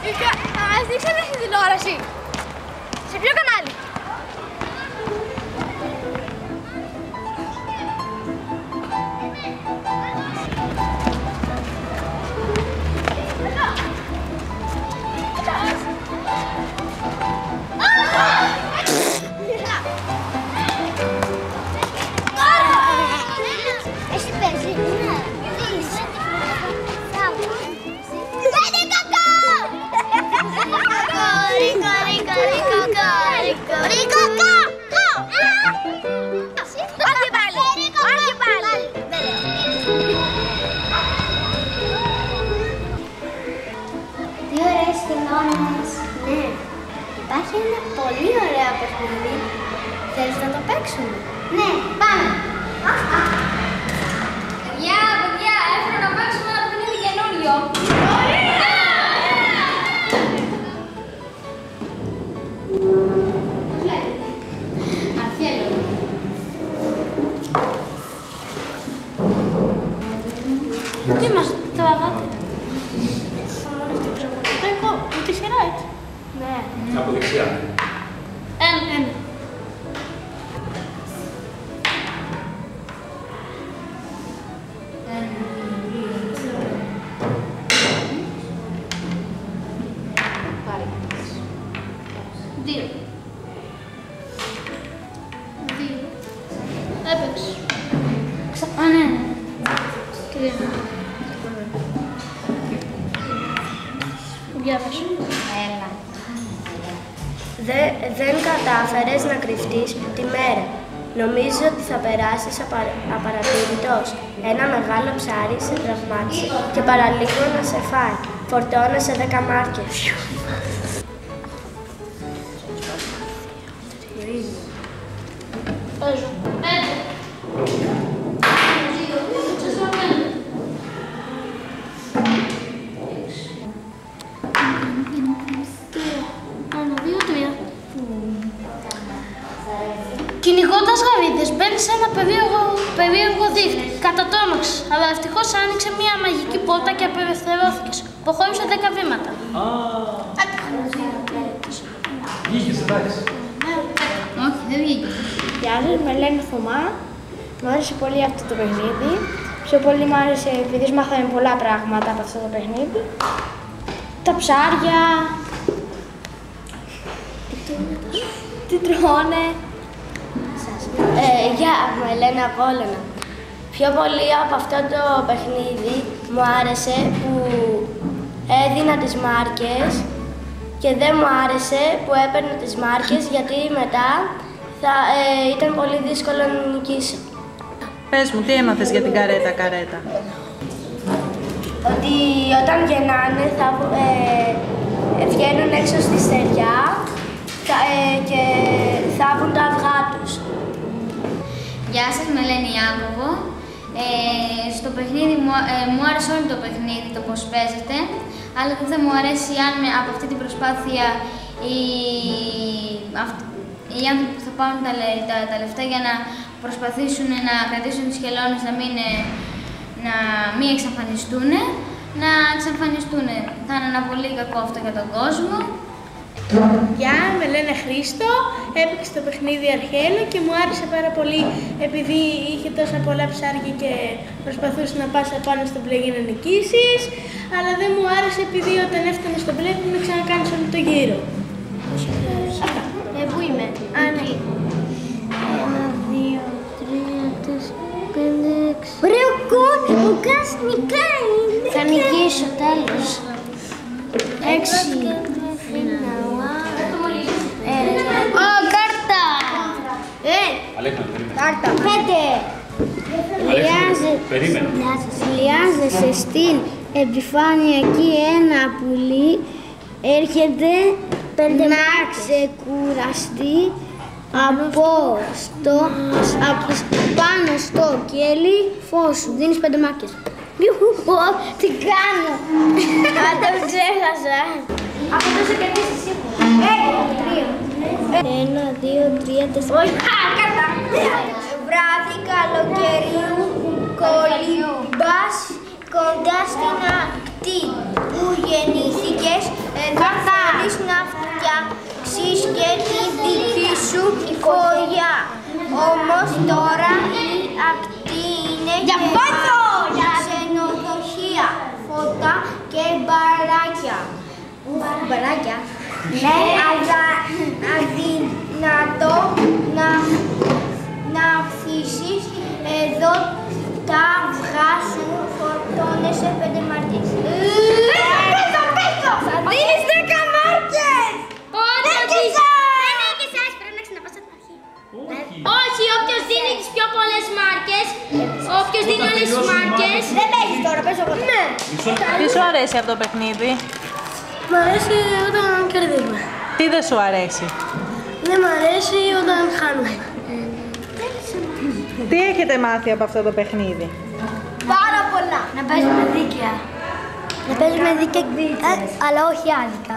Ας δείξετε στην τηλεόραση. Σε ποιο κανάλι? Εσύ παίζει. Τι ωραίες χειμώνες. Ναι, υπάρχει ένα πολύ ωραίο παιχνίδι. Θέλεις να το παίξουμε? Ναι, πάμε. Παιδιά, έφερα να παίξουμε ένα παιχνίδι καινούριο. Τι είμαστε, τραβάτε. Το έχω, ούτε σειρά έτσι. Ναι. Από δεξιά. Ένα. Δύο. Έπαιξε. Ναι. Τρία. Διάβασε. Έλα. Δεν κατάφερες να κρυφτείς τη μέρα. Νομίζω ότι θα περάσεις απαρατήρητος. Ένα μεγάλο ψάρι σε τραυμάτισε και παραλίγο να σε φάει. Φορτώνεσαι 10 μάρκες. Παίζω. Κυνηγώντας γαρίδες, μπαίνεις σε ένα περίεργο δίχτυ. Κατατρόμαξες, αλλά ευτυχώς άνοιξε μια μαγική πόρτα και απελευθερώθηκες. Προχώρησε 10 βήματα. Βγήκες, εντάξει. Όχι, δεν βγήκε. Γεια σας, με λένε Θωμά. Μου άρεσε πολύ αυτό το παιχνίδι. Πιο πολύ μου άρεσε επειδή μάθαμε πολλά πράγματα από αυτό το παιχνίδι. Τα ψάρια. Τι τρώνε. Γεια, με λένε Απόλλωνα. Πιο πολύ από αυτό το παιχνίδι μου άρεσε που έδινα τις μάρκες και δεν μου άρεσε που έπαιρνα τις μάρκες γιατί μετά ήταν πολύ δύσκολο να νικήσω. Πες μου, τι έμαθες για την καρέτα? Ότι όταν γεννάνε θα βγαίνουν έξω στη στεριά και θα βγουν τα αυγά τους. Γεια σας, με λένε Ιάκωβο. Στο παιχνίδι μου άρεσε όλο το παιχνίδι, το πώς παίζετε, αλλά δεν μου αρέσει αν από αυτή την προσπάθεια οι άνθρωποι που θα πάρουν τα λεφτά για να προσπαθήσουν να κρατήσουν τις χελώνες να μην εξαφανιστούν, να εξαφανιστούν. Θα είναι ένα πολύ κακό αυτό για τον κόσμο. Γεια, με λένε Χρήστο. Έπαιξε το παιχνίδι Αρχέλο και μου άρεσε πάρα πολύ επειδή είχε τόσα πολλά ψάρια και προσπαθούσε να πας απάνω στο μπλε για να νικήσεις. Αλλά δεν μου άρεσε επειδή όταν έφτανε στο μπλε πρέπει να ξανακάνεις όλο το γύρο. Πού είμαι? Α, ναι. 1, 2, 3, 4, 5, 6. Ωραίο κόρη, ο Κάς νικάει. Θα νικήσω, τέλος. 6. Κάρτα! Κάρτα. 5. Λιάζεσαι στην επιφανειακή ένα πουλί. Έρχεται να ξεκουραστεί πάνω στο κέλι φως σου. Δίνεις 5 μάρκες. Τι κάνω! Αν το ξέχασα. Αυτό το σε κρατήσεις σίγουρα. 1, 2, 3, 4. Όχι, κάρτα! Βράδυ καλοκαιριού κολυμπάς κοντά στην ακτή που γεννήθηκες Εδώ θέλεις να φτιάξεις και τη δική σου οικογένεια. Όμως τώρα η ακτή είναι για ξενοδοχεία, φώτα και μπαράκια. Μπαράκια. Ναι, αλλά αδυνατό να αφήσεις εδώ τα αυγά σου, φορτώνεσαι 5 μάρκες. Πέτω! Θα δίνεις 10 μάρκες! Δεν νίκησες! Πρέπει να ξαναπάς από την αρχή. Όχι, όποιος δίνει τις πιο πολλές μάρκες, όποιος δίνει όλες τις μάρκες... Δεν παίζεις τώρα, παίζω εγώ. Ναι! Τι σου αρέσει από το παιχνίδι? Μ' αρέσει όταν κερδίζουμε. Τι δεν σου αρέσει? Δεν μ' αρέσει όταν χάνουμε. Τι έχετε μάθει από αυτό το παιχνίδι? Πάρα πολλά. Να παίζουμε δίκαια. Να παίζουμε δίκαια, αλλά όχι άδικα.